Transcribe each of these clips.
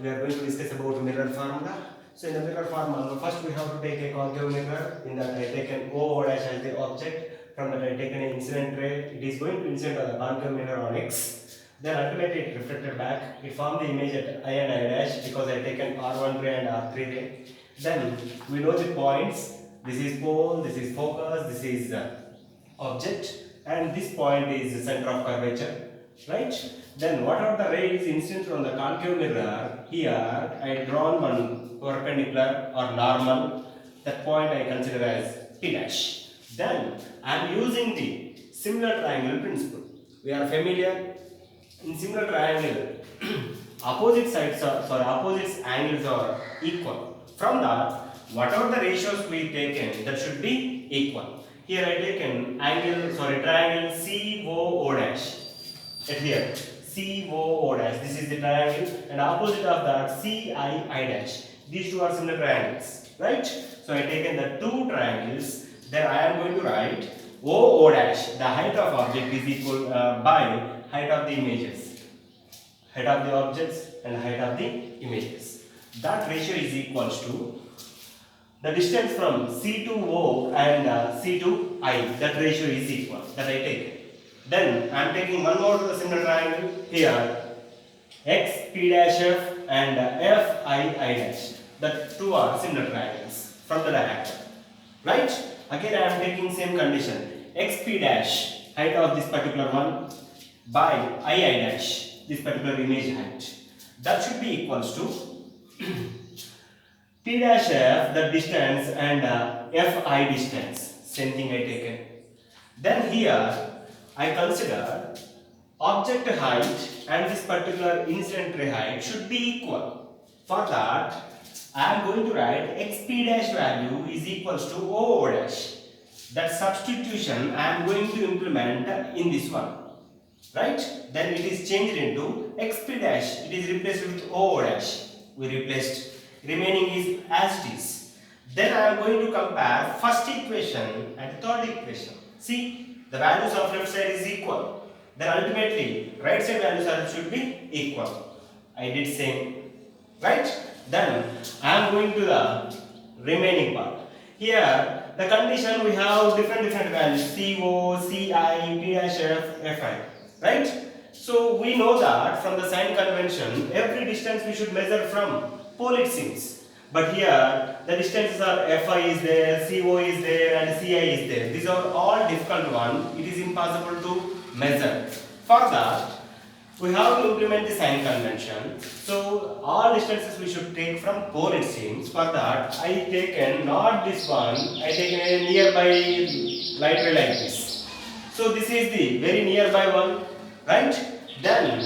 we are going to discuss about mirror formula. So in the mirror formula, first we have to take a concave mirror. In that I taken O dash as the object. From that I taken an incident ray. It is going to incident on the concave mirror on X. Then ultimately it reflected back. It formed the image at I and I dash because I taken R1 ray and R3 ray. Then we know the points. This is pole, this is focus, this is object, and this point is the center of curvature, right? Then what are the rays incident on the concave mirror? Here I drawn one perpendicular or normal. That point I consider as P dash. Then I am using the similar triangle principle. We are familiar in similar triangle. Opposite sides are opposite angles are equal. From that, whatever the ratios we taken, that should be equal. Here I taken triangle COO dash. At here COO dash. This is the triangle, and opposite of that CII dash. These two are similar triangles, right? So I taken the two triangles. Then I am going to write OO dash. The height of object is equal by height of the images, height of the objects and height of the images. That ratio is equals to the distance from C to O and C to I. That ratio is equal. That I take. Then I am taking one more similar triangle here. X P dash F and F I dash. The two are similar triangles from the diagram. Right? Again I am taking same condition. X P dash, height of this particular one, by I dash, this particular image height. That should be equals to P dash F, the distance, and Fi distance. Same thing I taken. Then here I consider object height and this particular incident ray height should be equal. For that, I am going to write xp dash value is equals to O dash. That substitution I am going to implement in this one. Right? Then it is changed into xp dash. It is replaced with O dash. We replaced. Remaining is as it is. Then I am going to compare first equation and third equation. See, the values of left side is equal. Then ultimately, right side values should be equal. I did same. Right? Then I am going to the remaining part. Here, the condition we have different values. CO, CI, P dash F, Fi. Right? So we know that from the sign convention, every distance we should measure from pole it seems. But here the distances are Fi is there, CO is there and CI is there. These are all difficult ones. It is impossible to measure. For that, we have to implement the sign convention. So all distances we should take from pole it seems. For that, I taken not this one, I taken a nearby light ray like this. So this is the very nearby one, right? Then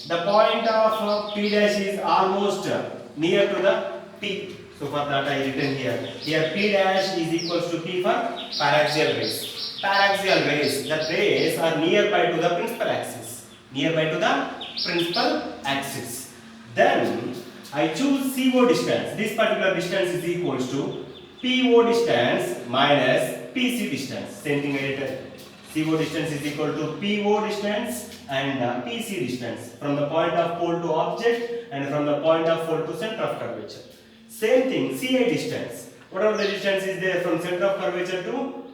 the point of P dash is almost near to the P. So for that I written here. Here P dash is equals to P for paraxial rays. Paraxial rays, the rays are nearby to the principal axis. Nearby to the principal axis. Then I choose CO distance. This particular distance is equals to PO distance minus PC distance. Same thing I written. CO distance is equal to PO distance and PC distance from the point of pole to object and from the point of pole to center of curvature. Same thing, CI distance. Whatever the distance is there from center of curvature to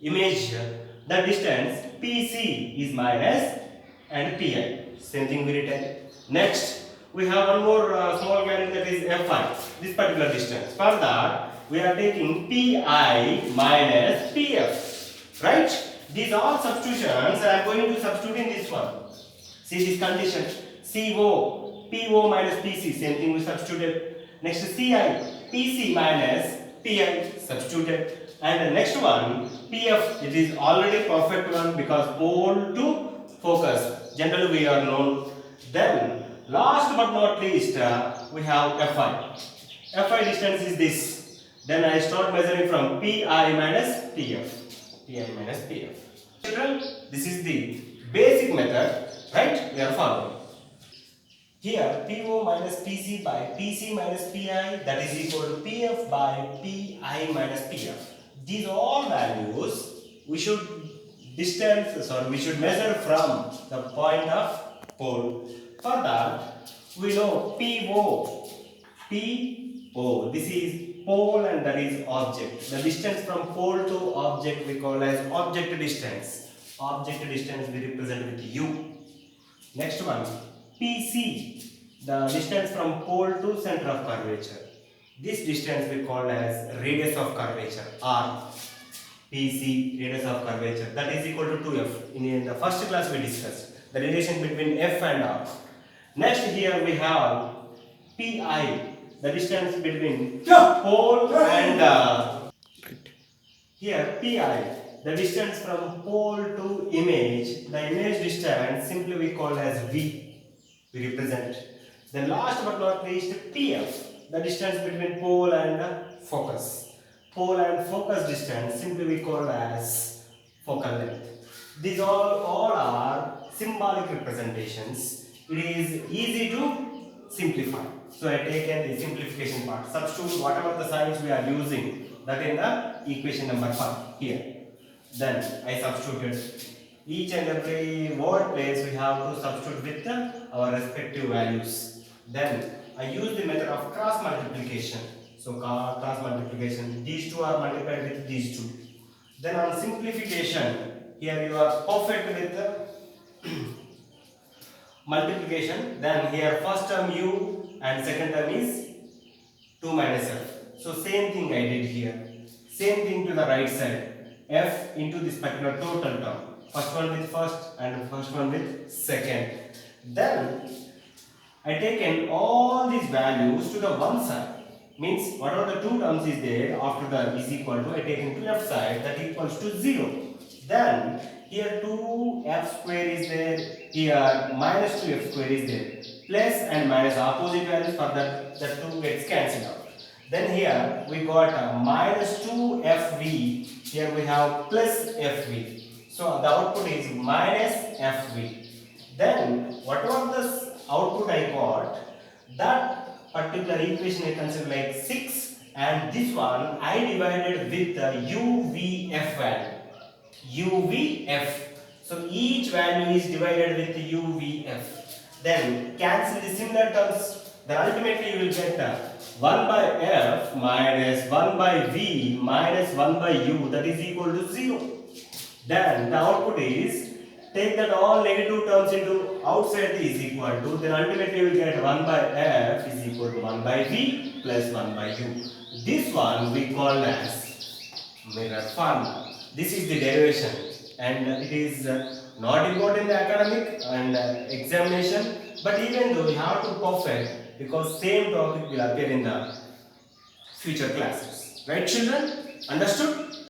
image, the distance PC is minus and Pi. Same thing we written. Next, we have one more small value that is Fi. This particular distance. For that, we are taking Pi minus Pf. Right? These all substitutions I am going to substitute in this one. See this condition. CO, PO minus PC, same thing we substituted. Next CI, PC minus PI, substituted. And the next one, PF, it is already perfect one because pole to focus. Generally we are known. Then last but not least, we have Fi. Fi distance is this. Then I start measuring from PI minus PF. PI minus PF. This is the basic method, right? We are following. Here, PO minus PC by PC minus PI, that is equal to PF by PI minus PF. These all values we should measure from the point of pole. For that, We know PO. PO. This is pole and that is object. The distance from pole to object we call as object distance. Object distance we represent with U. Next one, PC. The distance from pole to center of curvature. This distance we call as radius of curvature, R. PC, radius of curvature, that is equal to 2f. In the first class we discussed the relation between f and r. Next here we have PI, the distance between pole and here PI, the distance from pole to image, the image distance simply we call as V, we represent. Then last but not least PF, the distance between pole and focus. Pole and focus distance simply we call as focal length. These all are symbolic representations. It is easy to simplify. So I taken the simplification part. Substitute whatever the signs we are using that in the equation number 1 here. Then I substituted each and every word place we have to substitute with our respective values. Then I use the method of cross multiplication. So cross multiplication, these two are multiplied with these two. Then on simplification, here you are perfect with the multiplication. Then here first term u and second term is 2 minus f. So same thing I did here. Same thing to the right side. F into this particular total term. First one with first and first one with second. Then I taken all these values to the one side. Means whatever the two terms is there after the is equal to, I taken to left side, that equals to 0. Then here 2f square is there, here minus 2f square is there. Plus and minus opposite values for that, the 2 gets cancelled out. Then here we got minus 2fv, here we have plus fv. So the output is minus fv. Then whatever the output I got, that particular equation I consider like 6, and this one I divided with the UVF value. UVF. So each value is divided with the UVF. Then cancel the similar terms. Then ultimately you will get 1 by f minus 1 by v minus 1 by u, that is equal to 0. Then the output is, take that all negative terms into outside the is equal to, then ultimately you will get 1 by f is equal to 1 by v plus 1 by u. This one we call as mirror formula. This is the derivation, and it is not important in the academic and examination, but even though we have to perfect, because same topic will appear in the future classes. Right children? Understood?